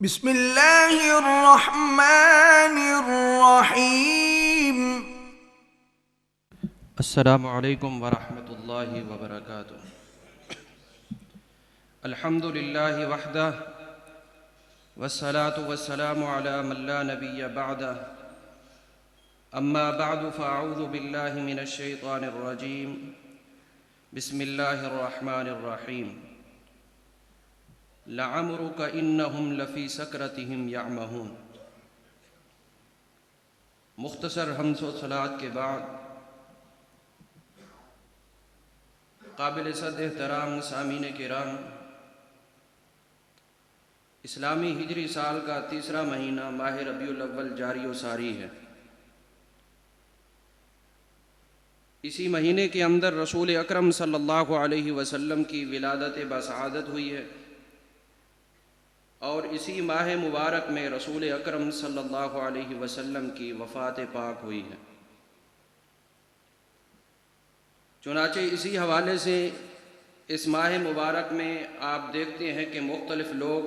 بسم اللہ الرحمن الرحیم۔ السلام علیکم ورحمۃ اللہ وبرکاتہ۔ الحمد للہ وحدہ والصلاة والسلام علی من لا نبی بعدہ، اما بعد فاعوذ باللہ من الشیطان الرجیم، بسم اللہ الرحمن الرحیم۔ لعمرک انہم لفی سکرتہم یعمہون۔ مختصر حمد و صلوات کے بعد قابل صد احترام سامعین کرام، اسلامی ہجری سال کا تیسرا مہینہ ماہ ربیع الاول جاری و ساری ہے۔ اسی مہینے کے اندر رسول اکرم صلی اللہ علیہ وسلم کی ولادت بسعادت ہوئی ہے، اور اسی ماہ مبارک میں رسول اکرم صلی اللہ علیہ وسلم کی وفات پاک ہوئی ہے۔ چنانچہ اسی حوالے سے اس ماہ مبارک میں آپ دیکھتے ہیں کہ مختلف لوگ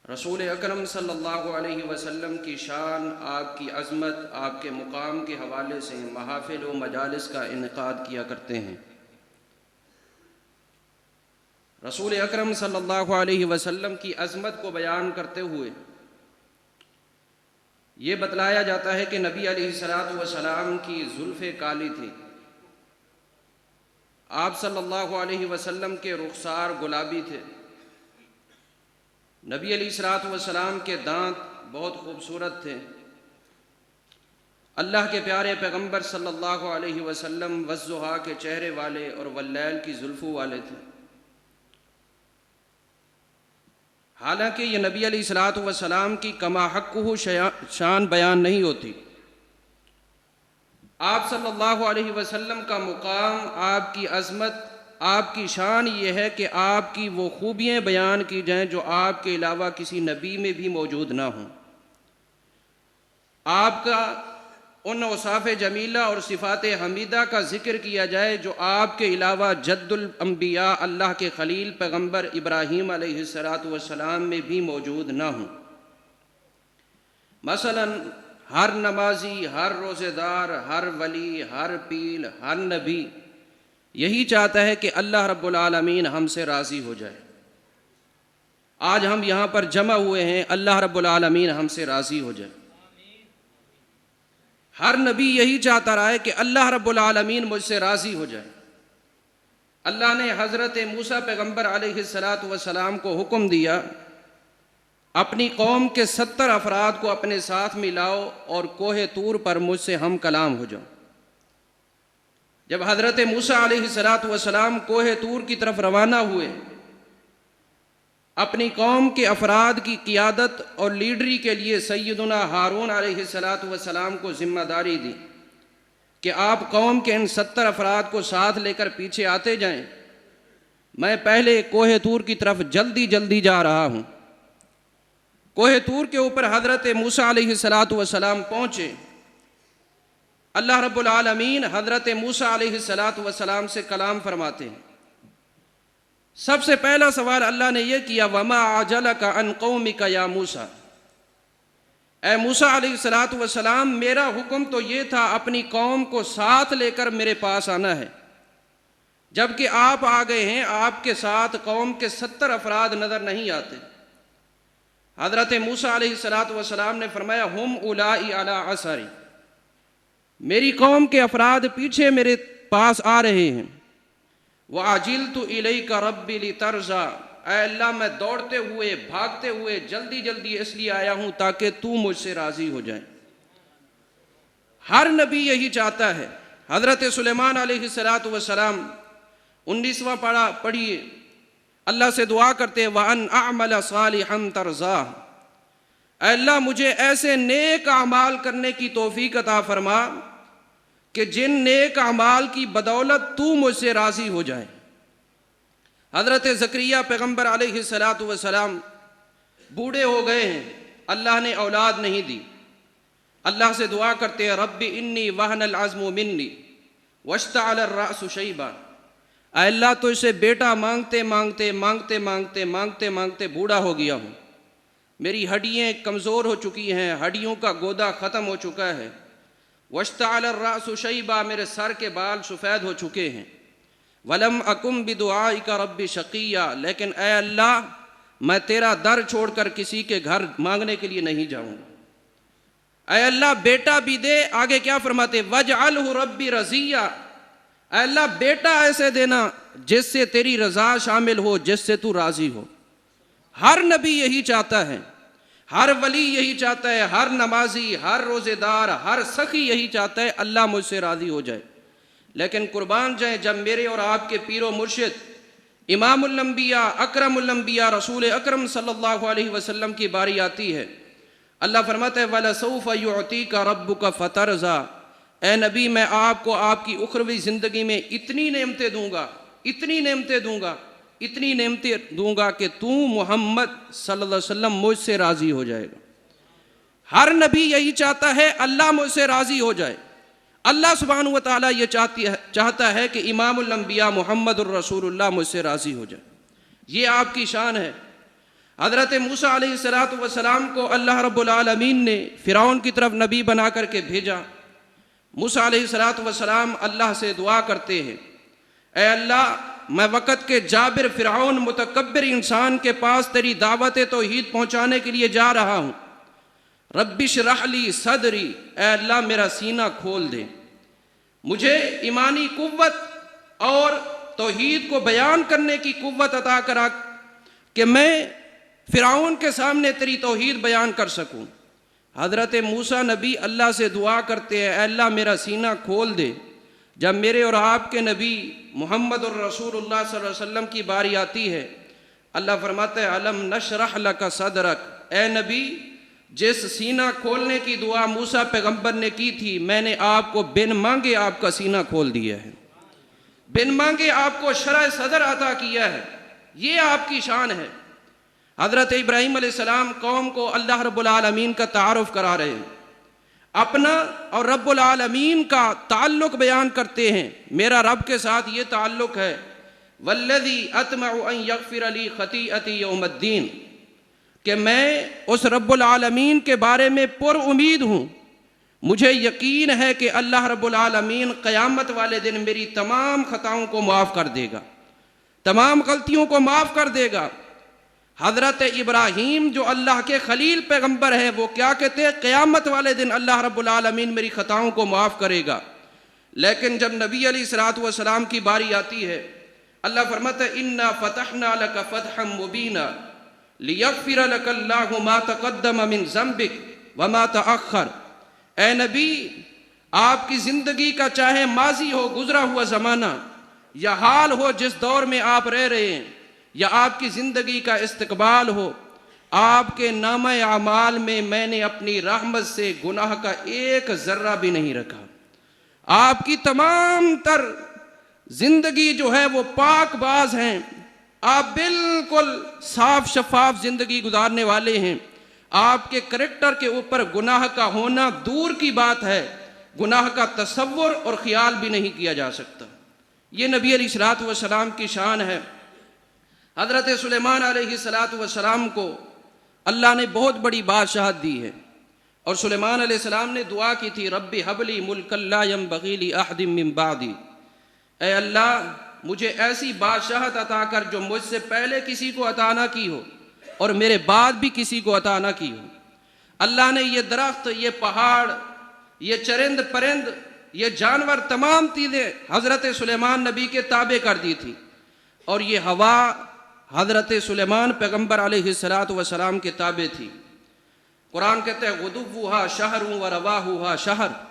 رسول اکرم صلی اللہ علیہ وسلم کی شان، آپ کی عظمت، آپ کے مقام کے حوالے سے محافل و مجالس کا انعقاد کیا کرتے ہیں۔ رسول اکرم صلی اللہ علیہ وسلم کی عظمت کو بیان کرتے ہوئے یہ بتلایا جاتا ہے کہ نبی علیہ السلام کی زلف کالی تھی، آپ صلی اللہ علیہ وسلم کے رخسار گلابی تھے، نبی علیہ السلام کے دانت بہت خوبصورت تھے، اللہ کے پیارے پیغمبر صلی اللہ علیہ وسلم والضحیٰ کے چہرے والے اور واللیل کی زلفوں والے تھے۔ حالانکہ یہ نبی علیہ السلام کی کما حقہ شان بیان نہیں ہوتی، آپ صلی اللہ علیہ وسلم کا مقام، آپ کی عظمت، آپ کی شان یہ ہے کہ آپ کی وہ خوبیاں بیان کی جائیں جو آپ کے علاوہ کسی نبی میں بھی موجود نہ ہوں، آپ کا ان اوصاف جمیلہ اور صفات حمیدہ کا ذکر کیا جائے جو آپ کے علاوہ جد الانبیاء اللہ کے خلیل پیغمبر ابراہیم علیہ السلام میں بھی موجود نہ ہوں۔ مثلا ہر نمازی، ہر روزہ دار، ہر ولی، ہر پیل، ہر نبی یہی چاہتا ہے کہ اللہ رب العالمین ہم سے راضی ہو جائے۔ آج ہم یہاں پر جمع ہوئے ہیں، اللہ رب العالمین ہم سے راضی ہو جائے۔ ہر نبی یہی چاہتا رہا ہے کہ اللہ رب العالمین مجھ سے راضی ہو جائے۔ اللہ نے حضرت موسیٰ پیغمبر علیہ السلام کو حکم دیا، اپنی قوم کے 70 افراد کو اپنے ساتھ ملاؤ اور کوہ طور پر مجھ سے ہم کلام ہو جاؤ۔ جب حضرت موسیٰ علیہ السلام کوہ طور کی طرف روانہ ہوئے، اپنی قوم کے افراد کی قیادت اور لیڈری کے لیے سیدنا ہارون علیہ السلام کو ذمہ داری دی کہ آپ قوم کے ان 70 افراد کو ساتھ لے کر پیچھے آتے جائیں، میں پہلے کوہ طور کی طرف جلدی جا رہا ہوں۔ کوہ طور کے اوپر حضرت موسیٰ علیہ السلام پہنچے۔ اللہ رب العالمین حضرت موسیٰ علیہ السلام سے کلام فرماتے ہیں۔ سب سے پہلا سوال اللہ نے یہ کیا، وَمَا عَجَلَكَ عَنْ قَوْمِكَ يَا مُوسَىٰ، اے موسیٰ علیہ السلام میرا حکم تو یہ تھا اپنی قوم کو ساتھ لے کر میرے پاس آنا ہے، جبکہ آپ آ گئے ہیں، آپ کے ساتھ قوم کے 70 افراد نظر نہیں آتے۔ حضرت موسیٰ علیہ السلام نے فرمایا، ہم اولائی علی اثری، میری قوم کے افراد پیچھے میرے پاس آ رہے ہیں۔ وَعَجِلْتُ إِلَيْكَ رَبِّ لِتَرْضَىٰ، اے اللہ میں دوڑتے ہوئے، بھاگتے ہوئے جلدی اس لیے آیا ہوں تاکہ تو مجھ سے راضی ہو جائے۔ ہر نبی یہی چاہتا ہے۔ حضرت سلیمان علیہ السلام 19واں پارہ پڑھیے، اللہ سے دعا کرتے ہیں، وَأَنْ أَعْمَلَ صَالِحًا تَرْضَىٰ، اے اللہ مجھے ایسے نیک اعمال کرنے کی توفیق عطا فرما کہ جن نیک اعمال کی بدولت تو مجھ سے راضی ہو جائے۔ حضرت زکریا پیغمبر علیہ السلام بوڑھے ہو گئے ہیں، اللہ نے اولاد نہیں دی، اللہ سے دعا کرتے ہیں، رب انی وہن العظم منی واشتعل الرأس شیبا، اے اللہ تو اسے بیٹا مانگتے بوڑھا ہو گیا ہوں، میری ہڈیاں کمزور ہو چکی ہیں، ہڈیوں کا گودا ختم ہو چکا ہے۔ واشتعل الرأس شیبا، میرے سر کے بال سفید ہو چکے ہیں۔ ولم اکم بدعائک رب شقیا، لیکن اے اللہ میں تیرا در چھوڑ کر کسی کے گھر مانگنے کے لیے نہیں جاؤں گا۔ اے اللہ بیٹا بھی دے، آگے کیا فرماتے؟ وجعلہ ربی رضیا، اے اللہ بیٹا ایسے دینا جس سے تیری رضا شامل ہو، جس سے تو راضی ہو۔ ہر نبی یہی چاہتا ہے، ہر ولی یہی چاہتا ہے، ہر نمازی، ہر روزے دار، ہر سخی یہی چاہتا ہے اللہ مجھ سے راضی ہو جائے۔ لیکن قربان جائیں، جب میرے اور آپ کے پیر و مرشد امام الانبیاء، اکرم الانبیاء، رسول اکرم صلی اللہ علیہ وسلم کی باری آتی ہے، اللہ فرماتا ہے وَلَسَوْفَ يُعْطِيكَ رَبُّكَ فَتَرْضَىٰ، اے نبی میں آپ کو آپ کی اخروی زندگی میں اتنی نعمتیں دوں گا، اتنی نعمتیں دوں گا، اتنی نعمتیں دوں گا کہ تو محمد صلی اللہ علیہ وسلم مجھ سے راضی ہو جائے گا۔ ہر نبی یہی چاہتا ہے اللہ مجھ سے راضی ہو جائے۔ اللہ سبحانہ و تعالیٰ یہ چاہتا ہے کہ امام الانبیاء محمد الرسول اللہ مجھ سے راضی ہو جائے۔ یہ آپ کی شان ہے۔ حضرت موسیٰ علیہ السلام کو اللہ رب العالمین نے فرعون کی طرف نبی بنا کر کے بھیجا۔ موسیٰ علیہ السلام اللہ سے دعا کرتے ہیں، اے اللہ میں وقت کے جابر فرعون متکبر انسان کے پاس تیری دعوت توحید پہنچانے کے لیے جا رہا ہوں۔ رب اشرح لی صدری، اے اللہ میرا سینہ کھول دے، مجھے ایمانی قوت اور توحید کو بیان کرنے کی قوت عطا کرا کہ میں فرعون کے سامنے تیری توحید بیان کر سکوں۔ حضرت موسیٰ نبی اللہ سے دعا کرتے ہیں، اے اللہ میرا سینہ کھول دے۔ جب میرے اور آپ کے نبی محمد الرسول اللہ صلی اللہ علیہ وسلم کی باری آتی ہے، اللہ فرماتا ہے الم نشرح لک صدرک، اے نبی جس سینہ کھولنے کی دعا موسیٰ پیغمبر نے کی تھی، میں نے آپ کو بن مانگے آپ کا سینہ کھول دیا ہے، بن مانگے آپ کو شرح صدر عطا کیا ہے۔ یہ آپ کی شان ہے۔ حضرت ابراہیم علیہ السلام قوم کو اللہ رب العالمین کا تعارف کرا رہے ہیں، اپنا اور رب العالمین کا تعلق بیان کرتے ہیں۔ میرا رب کے ساتھ یہ تعلق ہے، والذی اطمع ان یغفر لی خطیئتی یوم الدین، کہ میں اس رب العالمین کے بارے میں پر امید ہوں، مجھے یقین ہے کہ اللہ رب العالمین قیامت والے دن میری تمام خطاؤں کو معاف کر دے گا، تمام غلطیوں کو معاف کر دے گا۔ حضرت ابراہیم جو اللہ کے خلیل پیغمبر ہیں، وہ کیا کہتے ہیں؟ قیامت والے دن اللہ رب العالمین میری خطاؤں کو معاف کرے گا۔ لیکن جب نبی علیہ السلام کی باری آتی ہے، اللہ فرماتا ہے انا فتحنا لک فتحا مبینا لیغفر لک اللہ ما تقدم من ذنبک وما تأخر۔ اے نبی آپ کی زندگی کا چاہے ماضی ہو، گزرا ہوا زمانہ، یا حال ہو جس دور میں آپ رہ رہے ہیں، یا آپ کی زندگی کا استقبال ہو، آپ کے نامہ اعمال میں نے اپنی رحمت سے گناہ کا ایک ذرہ بھی نہیں رکھا۔ آپ کی تمام تر زندگی جو ہے وہ پاک باز ہیں، آپ بالکل صاف شفاف زندگی گزارنے والے ہیں۔ آپ کے کریکٹر کے اوپر گناہ کا ہونا دور کی بات ہے، گناہ کا تصور اور خیال بھی نہیں کیا جا سکتا۔ یہ نبی علیہ السلام کی شان ہے۔ حضرت سلیمان علیہ السلام کو اللہ نے بہت بڑی بادشاہت دی ہے، اور سلیمان علیہ السلام نے دعا کی تھی رب ہب لی ملکا لا ینبغی لأحد من بعدی، اے اللہ مجھے ایسی بادشاہت عطا کر جو مجھ سے پہلے کسی کو عطا نہ کی ہو اور میرے بعد بھی کسی کو عطا نہ کی ہو۔ اللہ نے یہ درخت، یہ پہاڑ، یہ چرند پرند، یہ جانور، تمام چیزیں حضرت سلیمان نبی کے تابع کر دی تھی، اور یہ ہوا حضرت سلیمان پیغمبر علیہ السلام کے تابع تھی۔ قرآن کہتے ہیں غدوها شہر و رواحها شہر۔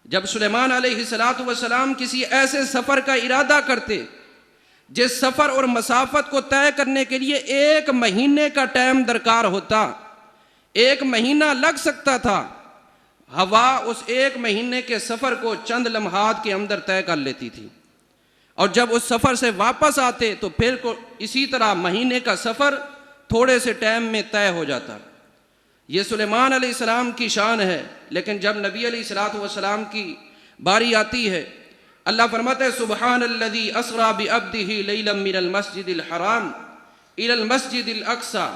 جب سلیمان علیہ السلام کسی ایسے سفر کا ارادہ کرتے جس سفر اور مسافت کو طے کرنے کے لیے 1 مہینے کا ٹائم درکار ہوتا، 1 مہینہ لگ سکتا تھا، ہوا اس 1 مہینے کے سفر کو چند لمحات کے اندر طے کر لیتی تھی، اور جب اس سفر سے واپس آتے تو پھر اسی طرح مہینے کا سفر تھوڑے سے ٹائم میں طے ہو جاتا۔ یہ سلیمان علیہ السلام کی شان ہے۔ لیکن جب نبی علیہ السلام کی باری آتی ہے، اللہ فرماتا ہے سبحان الذی اسری بعبدہ لیلا من المسجد الحرام الی المسجد الاقصی،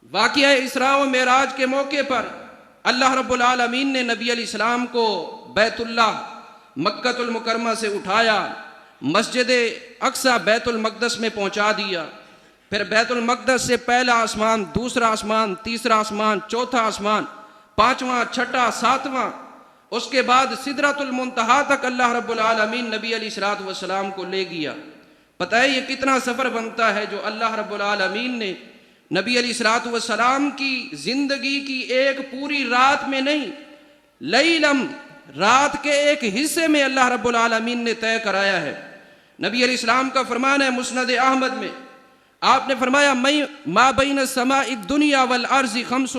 واقعہ اسراء و معراج کے موقع پر اللہ رب العالمین نے نبی علیہ السلام کو بیت اللہ مکہ المکرمہ سے اٹھایا، مسجد اقصی بیت المقدس میں پہنچا دیا، پھر بیت المقدس سے پہلا آسمان، دوسرا آسمان، تیسرا آسمان، چوتھا آسمان، پانچواں، چھٹا، ساتواں، اس کے بعد سدرۃ المنتہا تک اللہ رب العالمین نبی علیہ السلام کو لے گیا۔ پتہ ہے یہ کتنا سفر بنتا ہے جو اللہ رب العالمین نے نبی علیہ السلام کی زندگی کی ایک پوری رات میں نہیں، لیلم، رات کے ایک حصے میں اللہ رب العالمین نے طے کرایا ہے۔ نبی علیہ السلام کا فرمان ہے مسند احمد میں، آپ نے فرمایا ما بین السماء الدنیا والارض خمس،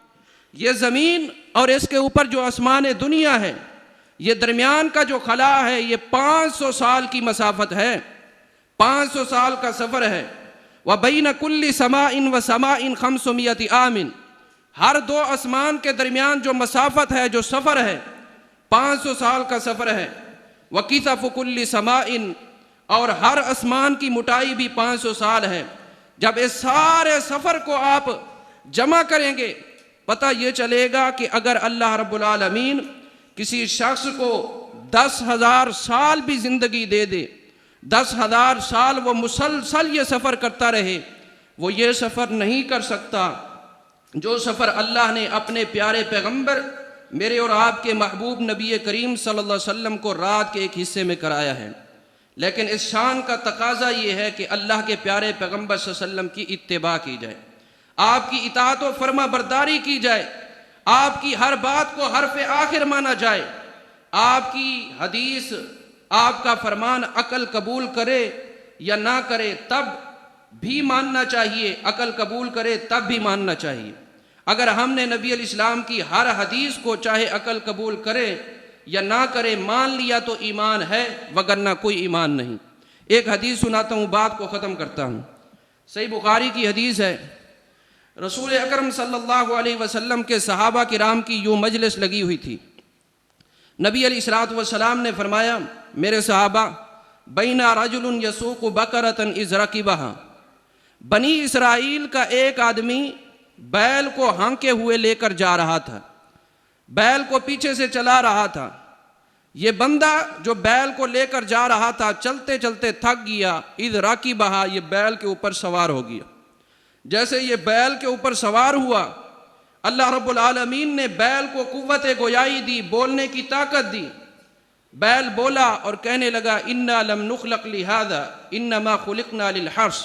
یہ زمین اور اس کے اوپر جو آسمان دنیا ہے، یہ درمیان کا جو خلا ہے، یہ 500 سال کی مسافت ہے، 500 سال کا سفر ہے۔ وَبَيْنَ كُلِّ سَمَاءٍ وَسَمَاءٍ 500 عَامٍ، ہر دو آسمان کے درمیان جو مسافت ہے، جو سفر ہے، 500 سال کا سفر ہے۔ وَقِثَفُ كُلِّ سَمَاءٍ، اور ہر آسمان کی موٹائی بھی 500 سال ہے۔ جب اس سارے سفر کو آپ جمع کریں گے، پتہ یہ چلے گا کہ اگر اللہ رب العالمین کسی شخص کو 10,000 سال بھی زندگی دے دے، 10,000 سال وہ مسلسل یہ سفر کرتا رہے، وہ یہ سفر نہیں کر سکتا جو سفر اللہ نے اپنے پیارے پیغمبر میرے اور آپ کے محبوب نبی کریم صلی اللہ علیہ وسلم کو رات کے ایک حصے میں کرایا ہے۔ لیکن اس شان کا تقاضا یہ ہے کہ اللہ کے پیارے پیغمبر صلی اللہ علیہ وسلم کی اتباع کی جائے، آپ کی اطاعت و فرما برداری کی جائے، آپ کی ہر بات کو حرف آخر مانا جائے، آپ کی حدیث، آپ کا فرمان عقل قبول کرے یا نہ کرے تب بھی ماننا چاہیے، عقل قبول کرے تب بھی ماننا چاہیے۔ اگر ہم نے نبی علیہ السلام کی ہر حدیث کو چاہے عقل قبول کرے یا نہ کرے مان لیا تو ایمان ہے، وگرنہ کوئی ایمان نہیں۔ ایک حدیث سناتا ہوں، بات کو ختم کرتا ہوں۔ صحیح بخاری کی حدیث ہے، رسول اکرم صلی اللہ علیہ وسلم کے صحابہ کرام کی یوں مجلس لگی ہوئی تھی۔ نبی علیہ السلام نے فرمایا، میرے صحابہ، بین رجل یسوق بقرۃ اذ رکبھا، بنی اسرائیل کا ایک آدمی بیل کو ہانکے ہوئے لے کر جا رہا تھا، بیل کو پیچھے سے چلا رہا تھا۔ یہ بندہ جو بیل کو لے کر جا رہا تھا چلتے چلتے تھک گیا، اذ رکبھا، یہ بیل کے اوپر سوار ہو گیا۔ جیسے یہ بیل کے اوپر سوار ہوا، اللہ رب العالمین نے بیل کو قوت گویائی دی، بولنے کی طاقت دی۔ بیل بولا اور کہنے لگا، انا لم نخلق لہذا انما خلقنا للحرث،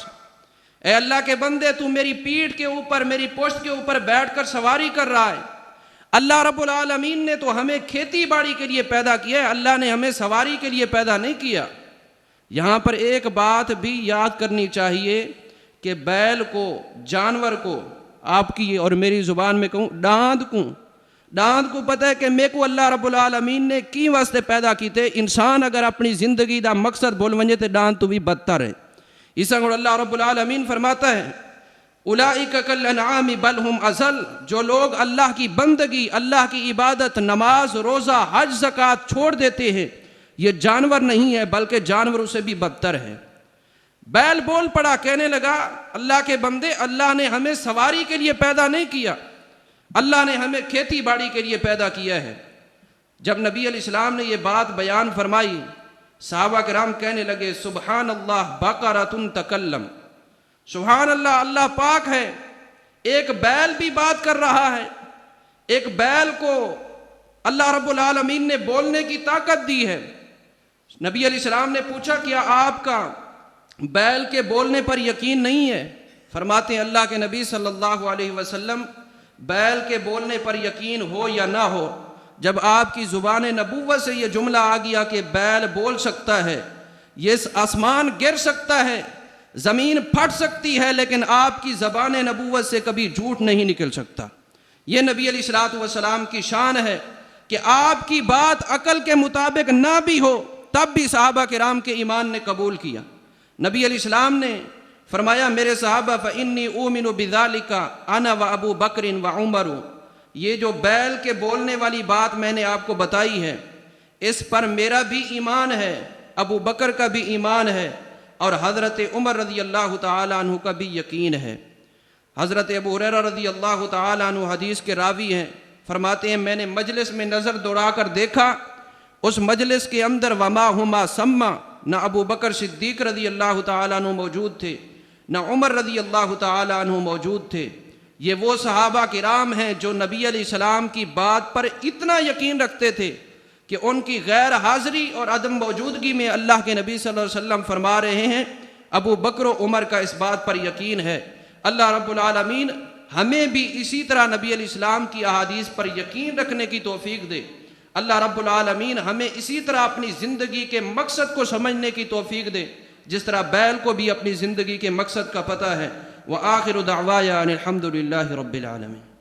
اے اللہ کے بندے، تو میری پیٹھ کے اوپر، میری پشت کے اوپر بیٹھ کر سواری کر رہا ہے۔ اللہ رب العالمین نے تو ہمیں کھیتی باڑی کے لیے پیدا کیا ہے، اللہ نے ہمیں سواری کے لیے پیدا نہیں کیا۔ یہاں پر ایک بات بھی یاد کرنی چاہیے کہ بیل کو، جانور کو، آپ کی اور میری زبان میں کہوں ڈاند کو پتہ ہے کہ میں کو اللہ رب العالمین نے کی واسطے پیدا کی تے، انسان اگر اپنی زندگی دا مقصد بول ونجے تے ڈاند تو بھی بدتر ہے۔ اس لیے اللہ رب العالمین فرماتا ہے، اولئک کالانعام بل ہم اضل، جو لوگ اللہ کی بندگی، اللہ کی عبادت، نماز، روزہ، حج، زکوٰۃ چھوڑ دیتے ہیں، یہ جانور نہیں ہے بلکہ جانوروں سے بھی بدتر ہے۔ بیل بول پڑا، کہنے لگا، اللہ کے بندے، اللہ نے ہمیں سواری کے لیے پیدا نہیں کیا، اللہ نے ہمیں کھیتی باڑی کے لیے پیدا کیا ہے۔ جب نبی علیہ السلام نے یہ بات بیان فرمائی، صحابہ کرام کہنے لگے، سبحان اللہ بقرۃ تکلم، سبحان اللہ، اللہ پاک ہے، ایک بیل بھی بات کر رہا ہے، ایک بیل کو اللہ رب العالمین نے بولنے کی طاقت دی ہے۔ نبی علیہ السلام نے پوچھا، کیا آپ کا بیل کے بولنے پر یقین نہیں ہے؟ فرماتے ہیں اللہ کے نبی صلی اللہ علیہ وسلم، بیل کے بولنے پر یقین ہو یا نہ ہو، جب آپ کی زبان نبوت سے یہ جملہ آ گیا کہ بیل بول سکتا ہے، یہ آسمان گر سکتا ہے، زمین پھٹ سکتی ہے، لیکن آپ کی زبان نبوت سے کبھی جھوٹ نہیں نکل سکتا۔ یہ نبی علیہ السلام کی شان ہے کہ آپ کی بات عقل کے مطابق نہ بھی ہو تب بھی صحابہ کرام کے ایمان نے قبول کیا۔ نبی علیہ السلام نے فرمایا، میرے صحابہ، فإنی أؤمن بذلک انا وابو بکر وعمر، یہ جو بیل کے بولنے والی بات میں نے آپ کو بتائی ہے، اس پر میرا بھی ایمان ہے، ابو بکر کا بھی ایمان ہے، اور حضرت عمر رضی اللہ تعالی عنہ کا بھی یقین ہے۔ حضرت ابو ہریرہ رضی اللہ تعالیٰ عنہ حدیث کے راوی ہیں، فرماتے ہیں میں نے مجلس میں نظر دوڑا کر دیکھا، اس مجلس کے اندر وما ہما سما، نہ ابو بکر صدیق رضی اللہ تعالیٰ عنہ موجود تھے، نہ عمر رضی اللہ تعالیٰ عنہ موجود تھے۔ یہ وہ صحابہ کرام ہیں جو نبی علیہ السلام کی بات پر اتنا یقین رکھتے تھے کہ ان کی غیر حاضری اور عدم موجودگی میں اللہ کے نبی صلی اللہ علیہ وسلم فرما رہے ہیں ابو بکر و عمر کا اس بات پر یقین ہے۔ اللہ رب العالمین ہمیں بھی اسی طرح نبی علیہ السلام کی احادیث پر یقین رکھنے کی توفیق دے۔ اللہ رب العالمین ہمیں اسی طرح اپنی زندگی کے مقصد کو سمجھنے کی توفیق دے جس طرح بیل کو بھی اپنی زندگی کے مقصد کا پتہ ہے۔ وآخر دعوایا ان الحمد للہ رب العالمین۔